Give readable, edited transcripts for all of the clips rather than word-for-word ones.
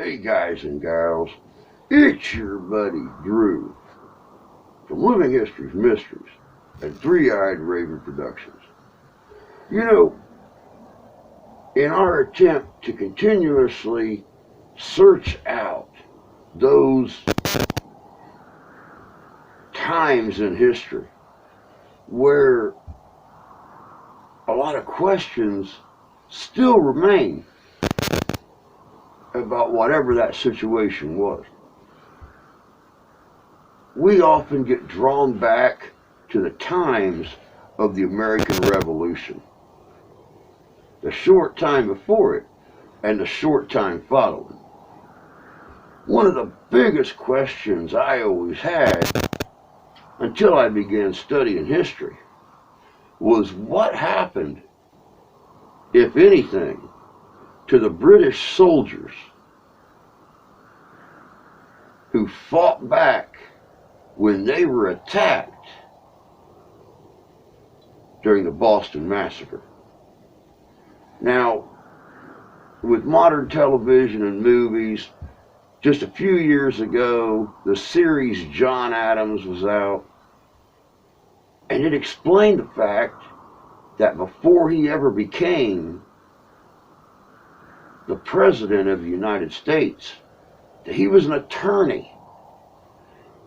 Hey guys and gals, it's your buddy Drew from Living History's Mysteries and Three-Eyed Raven Productions. You know, in our attempt to continuously search out those times in history where a lot of questions still remain about whatever that situation was, we often get drawn back to the times of the American Revolution, the short time before it and the short time following. One of the biggest questions I always had until I began studying history was what happened, if anything, to the British soldiers who fought back when they were attacked during the Boston Massacre. Now, with modern television and movies, just a few years ago, the series John Adams was out, and it explained the fact that before he ever became the President of the United States, that he was an attorney,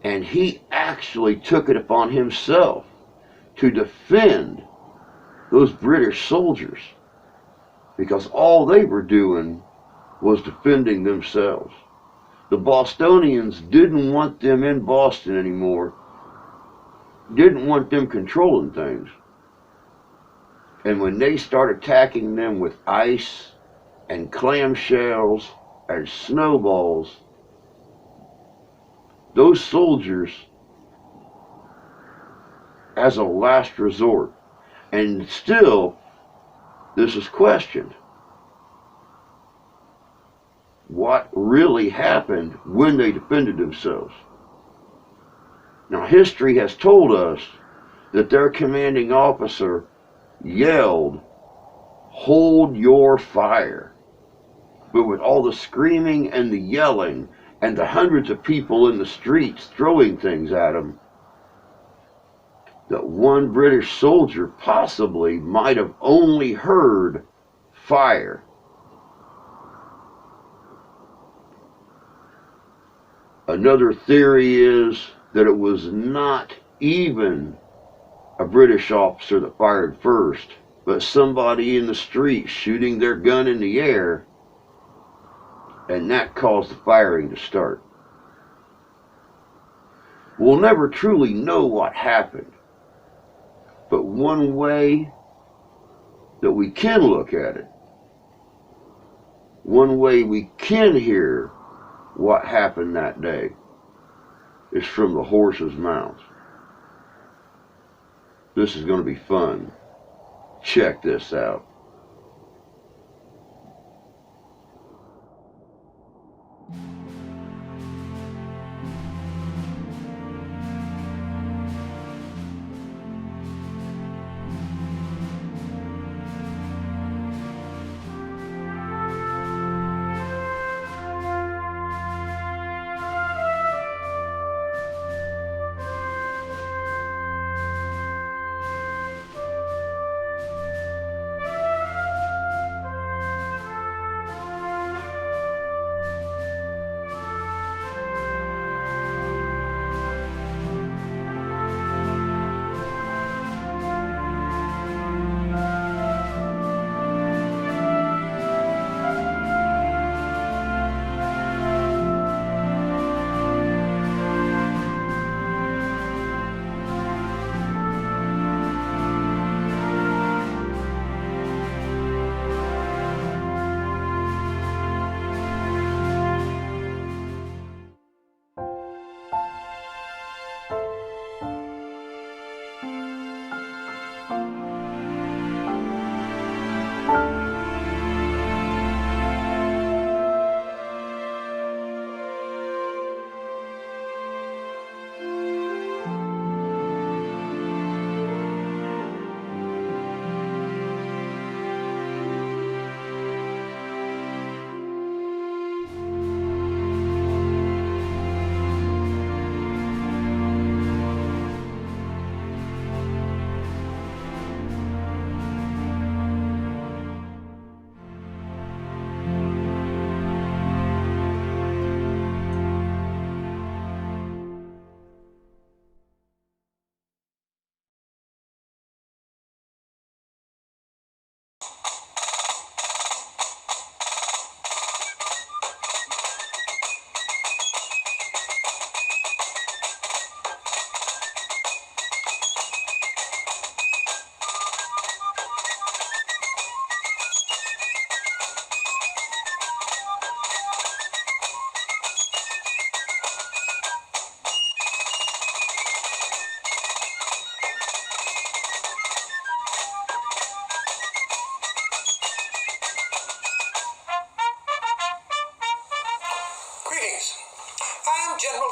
and he actually took it upon himself to defend those British soldiers, because all they were doing was defending themselves. The Bostonians didn't want them in Boston anymore, didn't want them controlling things. And when they started attacking them with ice and clamshells and snowballs, those soldiers, as a last resort, and still this is questioned, what really happened when they defended themselves. Now, history has told us that their commanding officer yelled, "Hold your fire." But with all the screaming and the yelling and the hundreds of people in the streets throwing things at him, that one British soldier possibly might have only heard fire. Another theory is that it was not even a British officer that fired first, but somebody in the street shooting their gun in the air, and that caused the firing to start. We'll never truly know what happened, but one way that we can look at it, one way we can hear what happened that day, is from the horses' mouths. This is going to be fun. Check this out.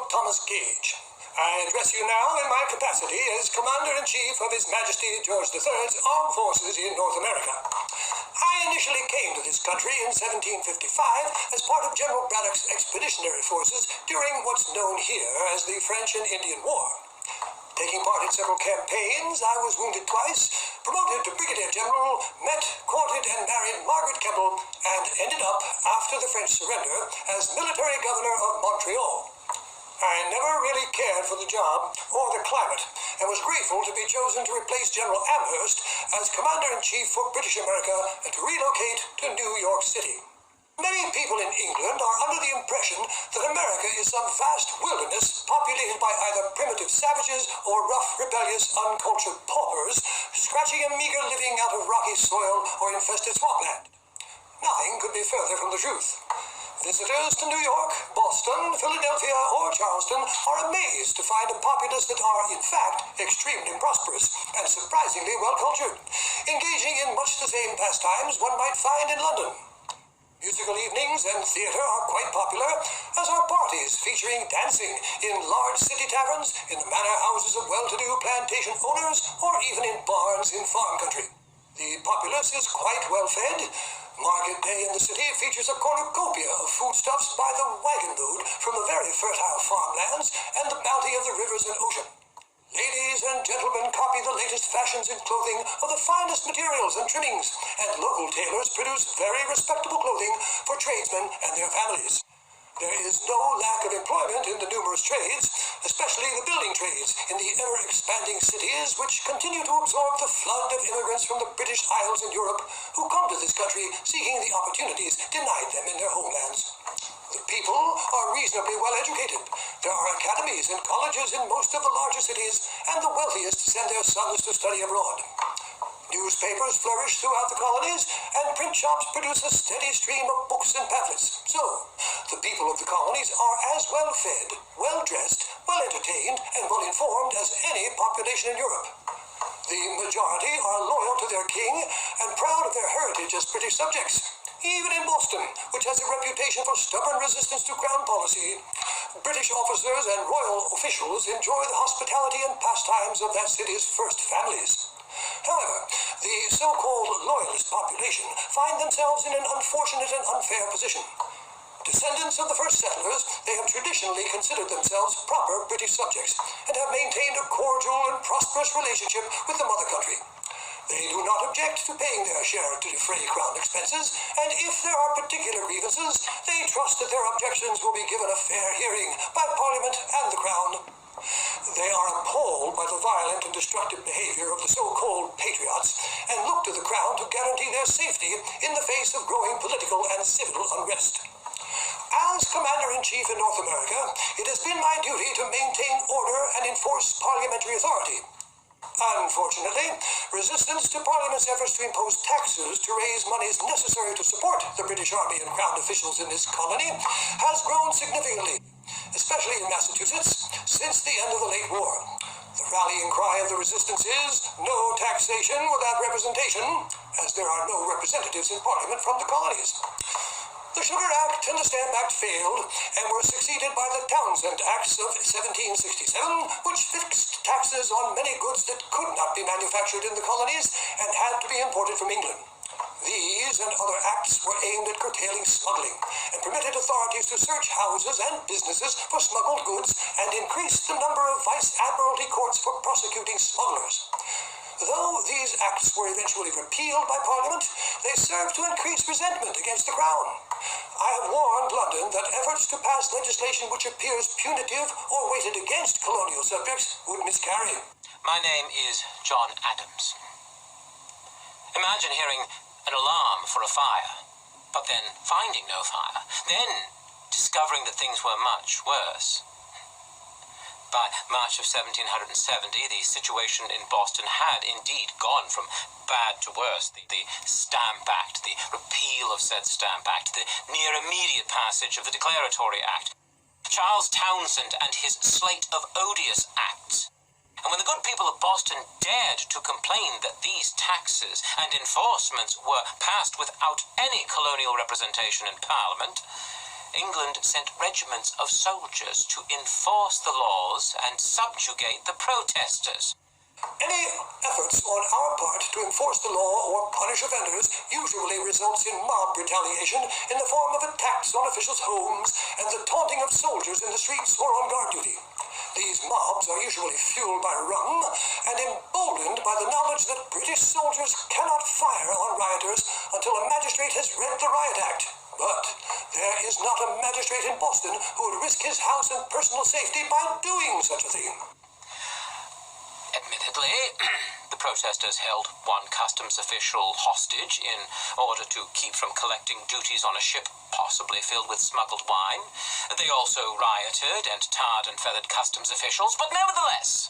General Thomas Gage. I address you now in my capacity as Commander-in-Chief of His Majesty George III's Armed Forces in North America. I initially came to this country in 1755 as part of General Braddock's expeditionary forces during what's known here as the French and Indian War. Taking part in several campaigns, I was wounded twice, promoted to Brigadier General, met, courted, and married Margaret Keppel, and ended up, after the French surrender, as military governor of Montreal. I never really cared for the job or the climate, and was grateful to be chosen to replace General Amherst as Commander-in-Chief for British America and to relocate to New York City. Many people in England are under the impression that America is some vast wilderness populated by either primitive savages or rough, rebellious, uncultured paupers, scratching a meager living out of rocky soil or infested swampland. Nothing could be further from the truth. Visitors to New York, Boston, Philadelphia, or Charleston are amazed to find a populace that are, in fact, extremely prosperous and surprisingly well-cultured, engaging in much the same pastimes one might find in London. Musical evenings and theater are quite popular, as are parties featuring dancing in large city taverns, in the manor houses of well-to-do plantation owners, or even in barns in farm country. The populace is quite well-fed. Market day in the city features a cornucopia of foodstuffs by the wagon load from the very fertile farmlands and the bounty of the rivers and ocean. Ladies and gentlemen copy the latest fashions in clothing of the finest materials and trimmings, and local tailors produce very respectable clothing for tradesmen and their families. There is no lack of employment in the numerous trades, especially the building trades in the ever-expanding cities which continue to absorb the flood of immigrants from the British Isles and Europe who come to this country seeking the opportunities denied them in their homelands. The people are reasonably well educated. There are academies and colleges in most of the larger cities, and the wealthiest send their sons to study abroad. Newspapers flourish throughout the colonies, and print shops produce a steady stream of books and pamphlets. So, the people of the colonies are as well-fed, well-dressed, well-entertained, and well-informed as any population in Europe. The majority are loyal to their king and proud of their heritage as British subjects. Even in Boston, which has a reputation for stubborn resistance to Crown policy, British officers and royal officials enjoy the hospitality and pastimes of that city's first families. However, the so-called loyalist population find themselves in an unfortunate and unfair position. Descendants of the first settlers, they have traditionally considered themselves proper British subjects and have maintained a cordial and prosperous relationship with the mother country. They do not object to paying their share to defray Crown expenses, and if there are particular grievances, they trust that their objections will be given a fair hearing by Parliament and the Crown. They are appalled by the violent and destructive behavior of the so-called patriots and look to the Crown to guarantee their safety in the face of growing political and civil unrest. As Commander-in-Chief in North America, it has been my duty to maintain order and enforce parliamentary authority. Unfortunately, resistance to Parliament's efforts to impose taxes to raise monies necessary to support the British Army and Crown officials in this colony has grown significantly, especially in Massachusetts, since the end of the late war. The rallying cry of the resistance is, no taxation without representation, as there are no representatives in Parliament from the colonies. The Sugar Act and the Stamp Act failed and were succeeded by the Townshend Acts of 1767, which fixed taxes on many goods that could not be manufactured in the colonies and had to be imported from England. These and other acts were aimed at curtailing smuggling and permitted authorities to search houses and businesses for smuggled goods and increased the number of Vice Admiralty courts for prosecuting smugglers. Though these acts were eventually repealed by Parliament, they served to increase resentment against the Crown. I have warned London that efforts to pass legislation which appears punitive or weighted against colonial subjects would miscarry. My name is John Adams. Imagine hearing an alarm for a fire, but then finding no fire, then discovering that things were much worse. By March of 1770, the situation in Boston had indeed gone from bad to worse. The Stamp Act, the repeal of said Stamp Act, the near immediate passage of the Declaratory Act, Charles Townshend and his slate of odious acts. And when the good people of Boston dared to complain that these taxes and enforcements were passed without any colonial representation in Parliament, England sent regiments of soldiers to enforce the laws and subjugate the protesters. Any efforts on our part to enforce the law or punish offenders usually results in mob retaliation in the form of attacks on officials' homes and the taunting of soldiers in the streets or on guard duty. These mobs are usually fueled by rum and emboldened by the knowledge that British soldiers cannot fire on rioters until a magistrate has read the Riot Act. But there is not a magistrate in Boston who would risk his house and personal safety by doing such a thing. Admittedly, the protesters held one customs official hostage in order to keep from collecting duties on a ship possibly filled with smuggled wine. They also rioted and tarred and feathered customs officials, but nevertheless,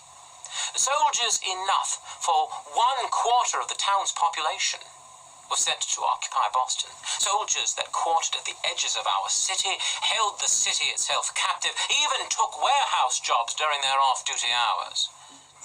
soldiers enough for 1/4 of the town's population were sent to occupy Boston. Soldiers that quartered at the edges of our city, held the city itself captive, even took warehouse jobs during their off-duty hours.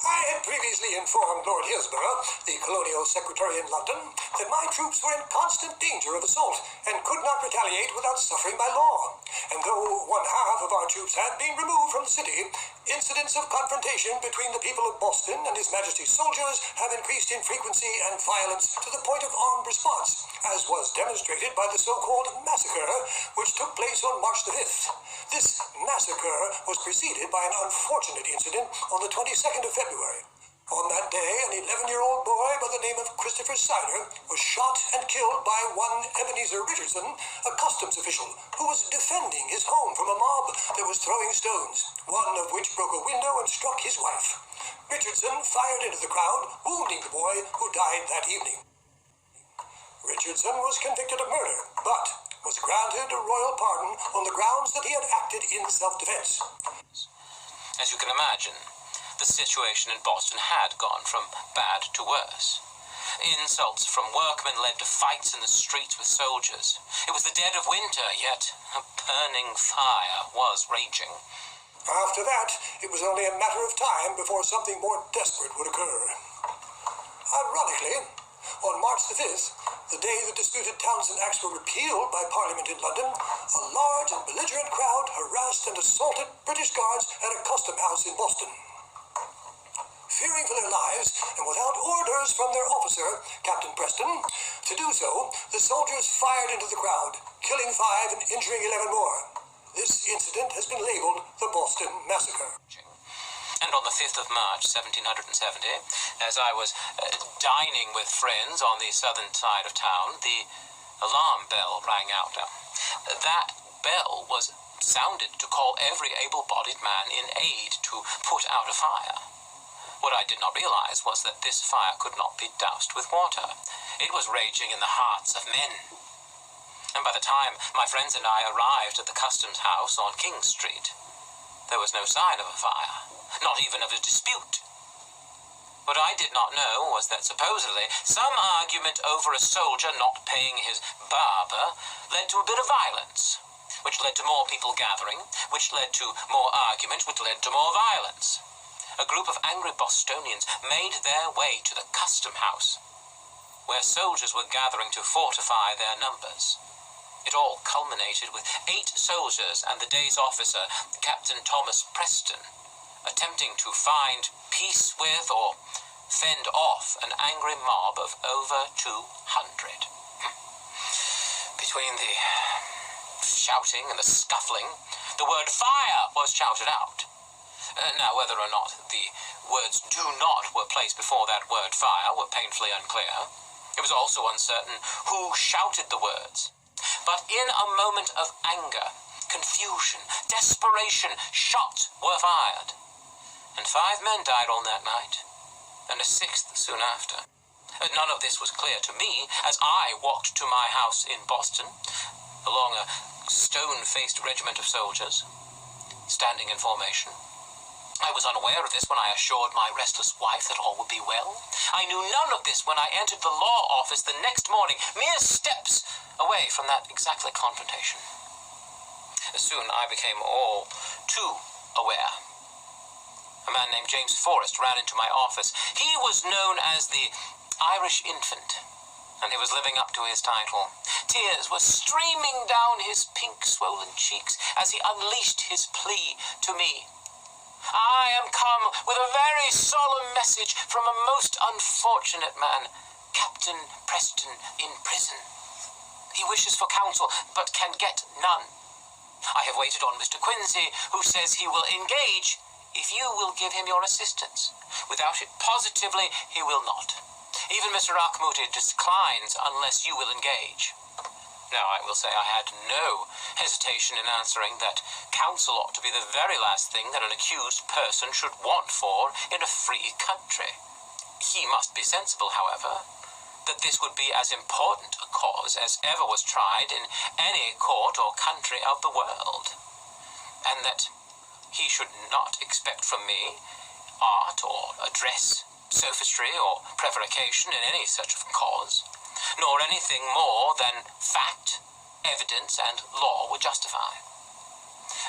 I had previously informed Lord Hillsborough, the colonial secretary in London, that my troops were in constant danger of assault and could not retaliate without suffering by law. And though 1/2 of our troops had been removed from the city, incidents of confrontation between the people of Boston and His Majesty's soldiers have increased in frequency and violence to the point of armed response, as was demonstrated by the so-called massacre, which took place on March the 5th. This massacre was preceded by an unfortunate incident on the 22nd of February. On that day, an 11-year-old boy by the name of Christopher Sider was shot and killed by one Ebenezer Richardson, a customs official, who was defending his home from a mob that was throwing stones, one of which broke a window and struck his wife. Richardson fired into the crowd, wounding the boy, who died that evening. Richardson was convicted of murder, but was granted a royal pardon on the grounds that he had acted in self-defense. As you can imagine, the situation in Boston had gone from bad to worse. Insults from workmen led to fights in the streets with soldiers. It was the dead of winter, yet a burning fire was raging. After that, it was only a matter of time before something more desperate would occur. Ironically, on March the 5th, the day the disputed Townshend Acts were repealed by Parliament in London, a large and belligerent crowd harassed and assaulted British guards at a custom house in Boston. Fearing for their lives, and without orders from their officer, Captain Preston, to do so, the soldiers fired into the crowd, killing 5 and injuring 11 more. This incident has been labeled the Boston Massacre. And on the 5th of March, 1770, as I was dining with friends on the southern side of town, the alarm bell rang out. That bell was sounded to call every able-bodied man in aid to put out a fire. What I did not realize was that this fire could not be doused with water. It was raging in the hearts of men. And by the time my friends and I arrived at the customs house on King Street, there was no sign of a fire, not even of a dispute. What I did not know was that supposedly some argument over a soldier not paying his barber led to a bit of violence, which led to more people gathering, which led to more argument, which led to more violence. A group of angry Bostonians made their way to the custom house, where soldiers were gathering to fortify their numbers. It all culminated with 8 soldiers and the day's officer, Captain Thomas Preston, attempting to find peace with or fend off an angry mob of over 200. Between the shouting and the scuffling, the word fire was shouted out. Now, whether or not the words do not were placed before that word fire were painfully unclear. It was also uncertain who shouted the words. But in a moment of anger, confusion, desperation, shots were fired. And 5 men died on that night, and a 6th soon after. None of this was clear to me as I walked to my house in Boston, along a stone-faced regiment of soldiers, standing in formation. I was unaware of this when I assured my restless wife that all would be well. I knew none of this when I entered the law office the next morning, mere steps away from that exactly confrontation. Soon I became all too aware. A man named James Forrest ran into my office. He was known as the Irish Infant, and he was living up to his title. Tears were streaming down his pink, swollen cheeks as he unleashed his plea to me. I am come with a very solemn message from a most unfortunate man, Captain Preston, in prison. He wishes for counsel, but can get none. I have waited on Mr. Quincy, who says he will engage if you will give him your assistance. Without it, positively, he will not. Even Mr. Archmuty declines unless you will engage. Now, I will say I had no hesitation in answering that counsel ought to be the very last thing that an accused person should want for in a free country. He must be sensible, however, that this would be as important a cause as ever was tried in any court or country of the world, and that he should not expect from me art or address, sophistry or prevarication in any such cause, nor anything more than fact, evidence, and law would justify.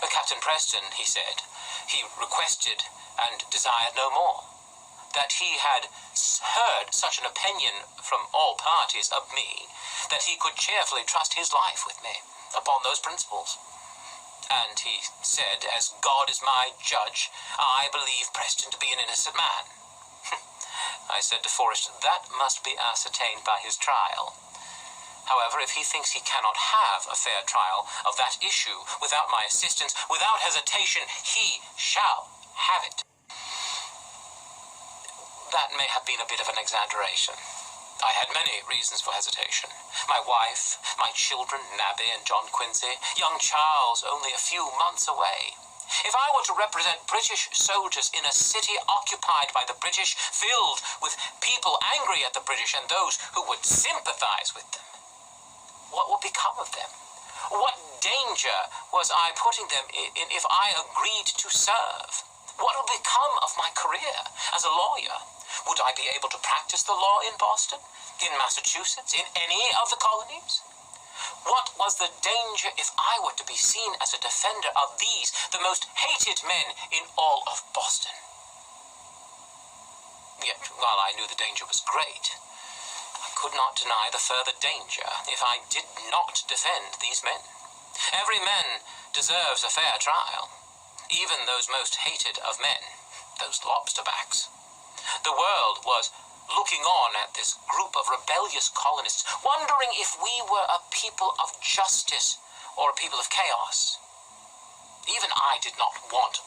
Captain Preston, he said, he requested and desired no more, that he had heard such an opinion from all parties of me, that he could cheerfully trust his life with me upon those principles. And he said, as God is my judge, I believe Preston to be an innocent man. I said to Forrest, that must be ascertained by his trial. However, if he thinks he cannot have a fair trial of that issue without my assistance, without hesitation, he shall have it. That may have been a bit of an exaggeration. I had many reasons for hesitation. My wife, my children, Nabby and John Quincy, young Charles only a few months away. If I were to represent British soldiers in a city occupied by the British, filled with people angry at the British and those who would sympathize with them, what would become of them? What danger was I putting them in if I agreed to serve? What would become of my career as a lawyer? Would I be able to practice the law in Boston, in Massachusetts, in any of the colonies? What was the danger if I were to be seen as a defender of these, the most hated men in all of Boston? Yet, while I knew the danger was great, I could not deny the further danger if I did not defend these men. Every man deserves a fair trial, even those most hated of men, those lobsterbacks. The world was looking on at this group of rebellious colonists, wondering if we were a people of justice or a people of chaos. Even I did not want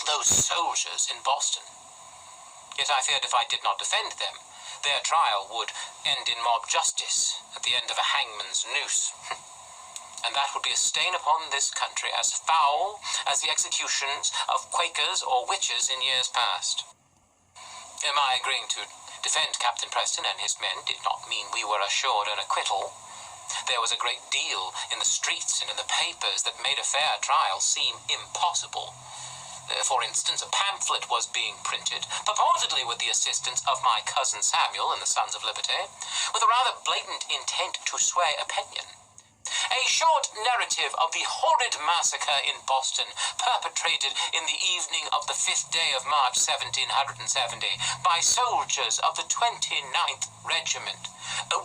those soldiers in Boston. Yet I feared if I did not defend them, their trial would end in mob justice at the end of a hangman's noose. And that would be a stain upon this country as foul as the executions of Quakers or witches in years past. My agreeing to defend Captain Preston and his men did not mean we were assured an acquittal. There was a great deal in the streets and in the papers that made a fair trial seem impossible. For instance, a pamphlet was being printed, purportedly with the assistance of my cousin Samuel and the Sons of Liberty, with a rather blatant intent to sway opinion. A short narrative of the horrid massacre in Boston, perpetrated in the evening of the 5th day of March 1770 by soldiers of the 29th Regiment,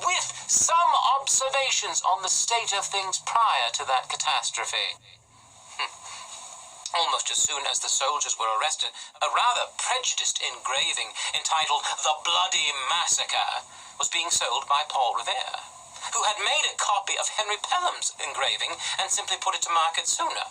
with some observations on the state of things prior to that catastrophe. Almost as soon as the soldiers were arrested, a rather prejudiced engraving entitled The Bloody Massacre was being sold by Paul Revere, who had made a copy of Henry Pelham's engraving and simply put it to market sooner.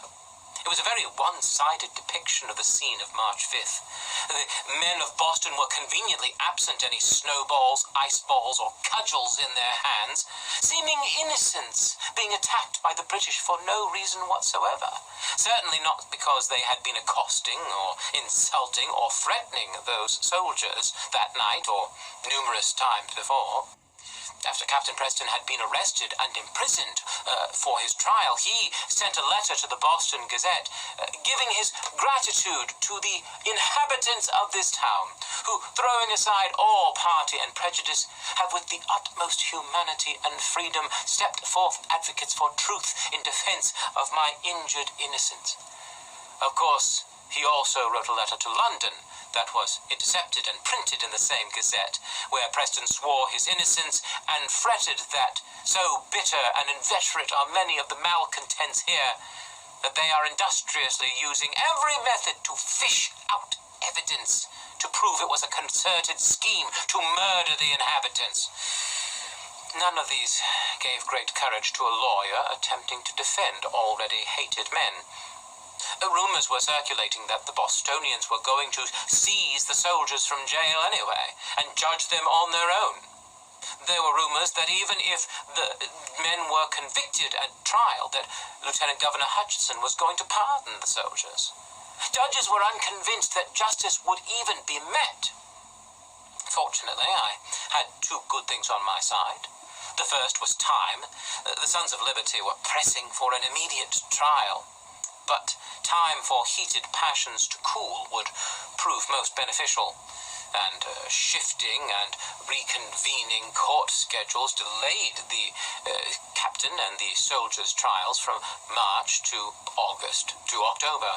It was a very one-sided depiction of the scene of March 5th. The men of Boston were conveniently absent any snowballs, ice balls, or cudgels in their hands, seeming innocents being attacked by the British for no reason whatsoever. Certainly not because they had been accosting or insulting or threatening those soldiers that night or numerous times before. After Captain Preston had been arrested and imprisoned for his trial, he sent a letter to the Boston Gazette giving his gratitude to the inhabitants of this town, who, throwing aside all party and prejudice, have with the utmost humanity and freedom stepped forth advocates for truth in defense of my injured innocence. Of course, he also wrote a letter to London, that was intercepted and printed in the same Gazette, where Preston swore his innocence and fretted that so bitter and inveterate are many of the malcontents here that they are industriously using every method to fish out evidence to prove it was a concerted scheme to murder the inhabitants. None of these gave great courage to a lawyer attempting to defend already hated men. Rumors were circulating that the Bostonians were going to seize the soldiers from jail anyway and judge them on their own. There were rumors that even if the men were convicted at trial, that Lieutenant Governor Hutchinson was going to pardon the soldiers. Judges were unconvinced that justice would even be met. Fortunately, I had two good things on my side. The first was time. The Sons of Liberty were pressing for an immediate trial. But time for heated passions to cool would prove most beneficial, and shifting and reconvening court schedules delayed the captain and the soldiers' trials from March to August to October.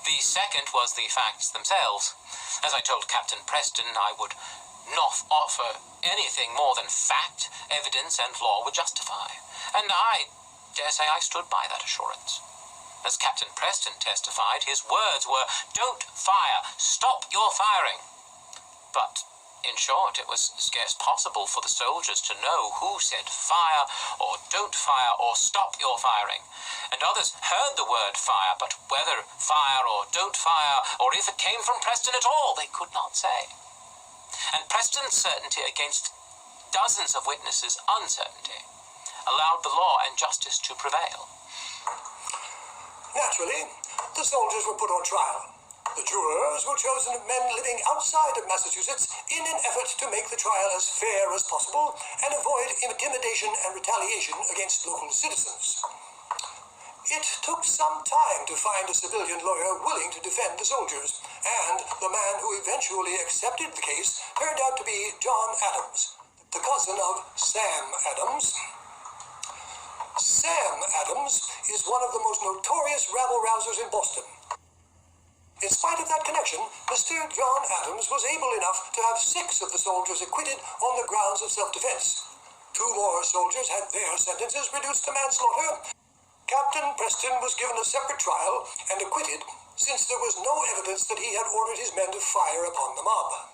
The second was the facts themselves. As I told Captain Preston, I would not offer anything more than fact, evidence, and law would justify. And I dare say I stood by that assurance. As Captain Preston testified, his words were, "Don't fire, stop your firing." But, in short, it was scarce possible for the soldiers to know who said fire, or don't fire, or stop your firing. And others heard the word fire, but whether fire or don't fire, or if it came from Preston at all, they could not say. And Preston's certainty against dozens of witnesses' uncertainty allowed the law and justice to prevail. Naturally, the soldiers were put on trial. The jurors were chosen of men living outside of Massachusetts in an effort to make the trial as fair as possible and avoid intimidation and retaliation against local citizens. It took some time to find a civilian lawyer willing to defend the soldiers, and the man who eventually accepted the case turned out to be John Adams, the cousin of Sam Adams. Sam Adams is one of the most notorious rabble-rousers in Boston. In spite of that connection, Mr. John Adams was able enough to have 6 of the soldiers acquitted on the grounds of self-defense. 2 more soldiers had their sentences reduced to manslaughter. Captain Preston was given a separate trial and acquitted, since there was no evidence that he had ordered his men to fire upon the mob.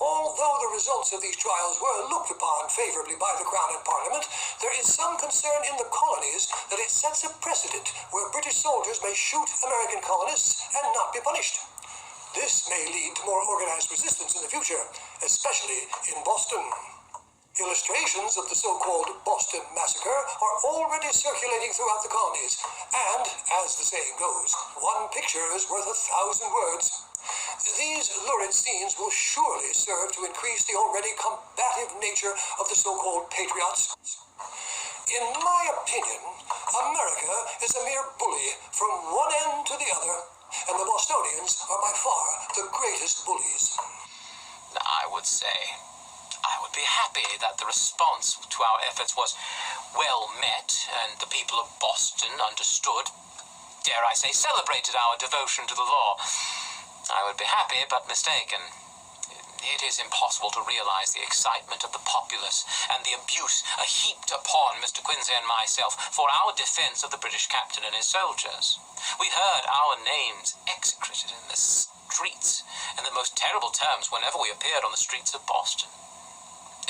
Although the results of these trials were looked upon favorably by the Crown and Parliament, there is some concern in the colonies that it sets a precedent where British soldiers may shoot American colonists and not be punished. This may lead to more organized resistance in the future, especially in Boston. Illustrations of the so-called Boston Massacre are already circulating throughout the colonies, and, as the saying goes, one picture is worth 1,000 words. These lurid scenes will surely serve to increase the already combative nature of the so-called patriots. In my opinion, America is a mere bully from one end to the other, and the Bostonians are by far the greatest bullies. I would say I would be happy that the response to our efforts was well met, and the people of Boston understood, dare I say, celebrated our devotion to the law. I would be happy, but mistaken. It is impossible to realize the excitement of the populace and the abuse heaped upon Mr. Quincy and myself for our defense of the British captain and his soldiers. We heard our names execrated in the streets in the most terrible terms whenever we appeared on the streets of Boston.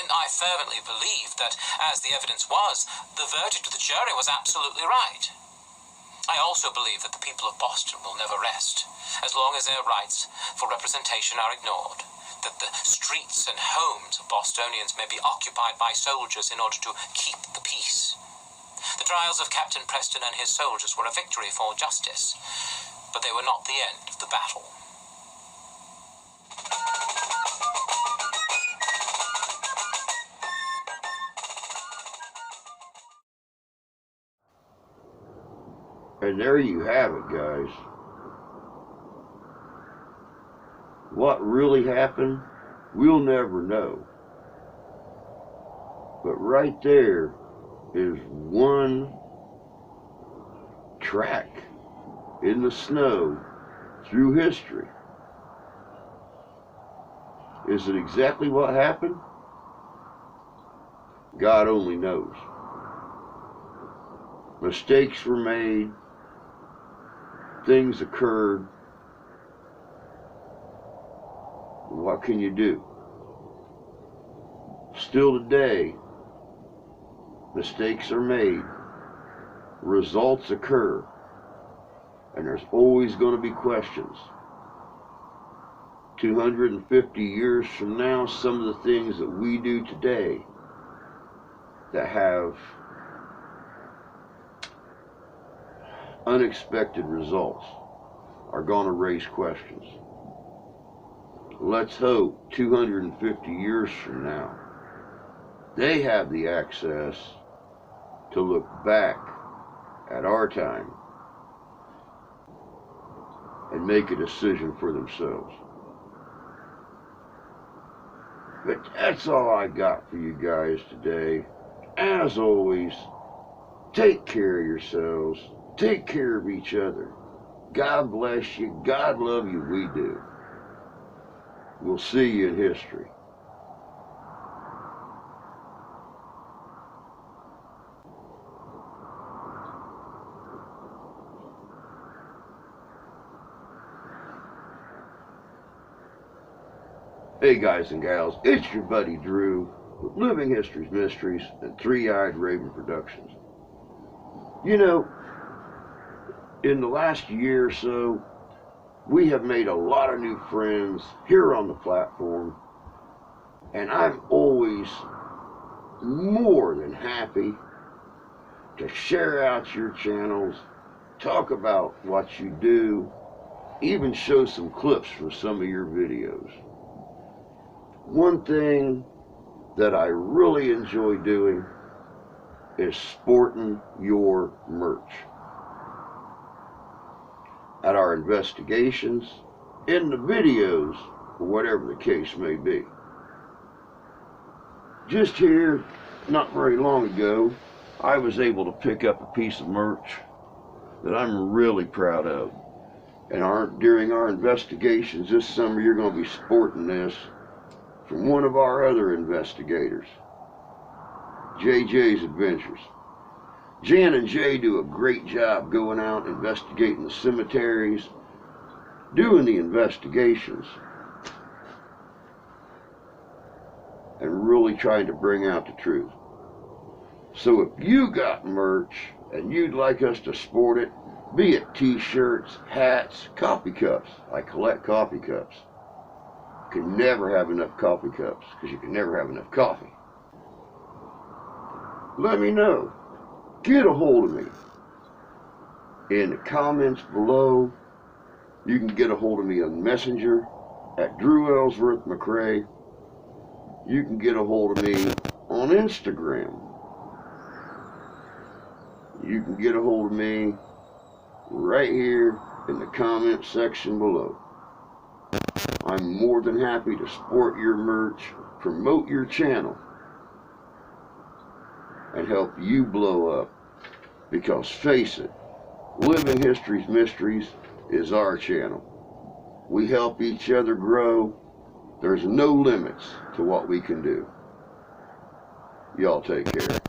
And I fervently believed that, as the evidence was, the verdict of the jury was absolutely right. I also believe that the people of Boston will never rest, as long as their rights for representation are ignored, that the streets and homes of Bostonians may be occupied by soldiers in order to keep the peace. The trials of Captain Preston and his soldiers were a victory for justice, but they were not the end of the battle. And there you have it, guys. What really happened, we'll never know. But right there is one track in the snow through history Is it exactly what happened? God only knows. Mistakes were made. Things occurred. What can you do? Still today, mistakes are made. Results occur. And there's always going to be questions. 250 years from now, some of the things that we do today that have unexpected results are going to raise questions. Let's hope 250 years from now, they have the access to look back at our time and make a decision for themselves. But that's all I got for you guys today. As always, take care of yourselves. Take care of each other. God bless you. God love you. We do. We'll see you in history. Hey guys and gals, it's your buddy Drew with Living History's Mysteries and Three-Eyed Raven Productions. You know, in the last year or so, we have made a lot of new friends here on the platform, and I'm always more than happy to share out your channels, talk about what you do, even show some clips from some of your videos. One thing that I really enjoy doing is sporting your merch. At our investigations, in the videos, or whatever the case may be. Just here, not very long ago, I was able to pick up a piece of merch that I'm really proud of. And during our investigations this summer, you're going to be sporting this from one of our other investigators, JJ's Adventures. Jan and Jay do a great job going out investigating the cemeteries, doing the investigations, and really trying to bring out the truth. So if you got merch and you'd like us to sport it, be it t-shirts, hats, coffee cups. I collect coffee cups. You can never have enough coffee cups because you can never have enough coffee. Let me know. Get a hold of me. In the comments below, you can get a hold of me on Messenger at Drew Ellsworth McRae. You can get a hold of me on Instagram. You can get a hold of me right here in the comment section below. I'm more than happy to sport your merch, promote your channel, and help you blow up. Because face it, Living History's Mysteries is our channel. We help each other grow. There's no limits to what we can do. Y'all take care.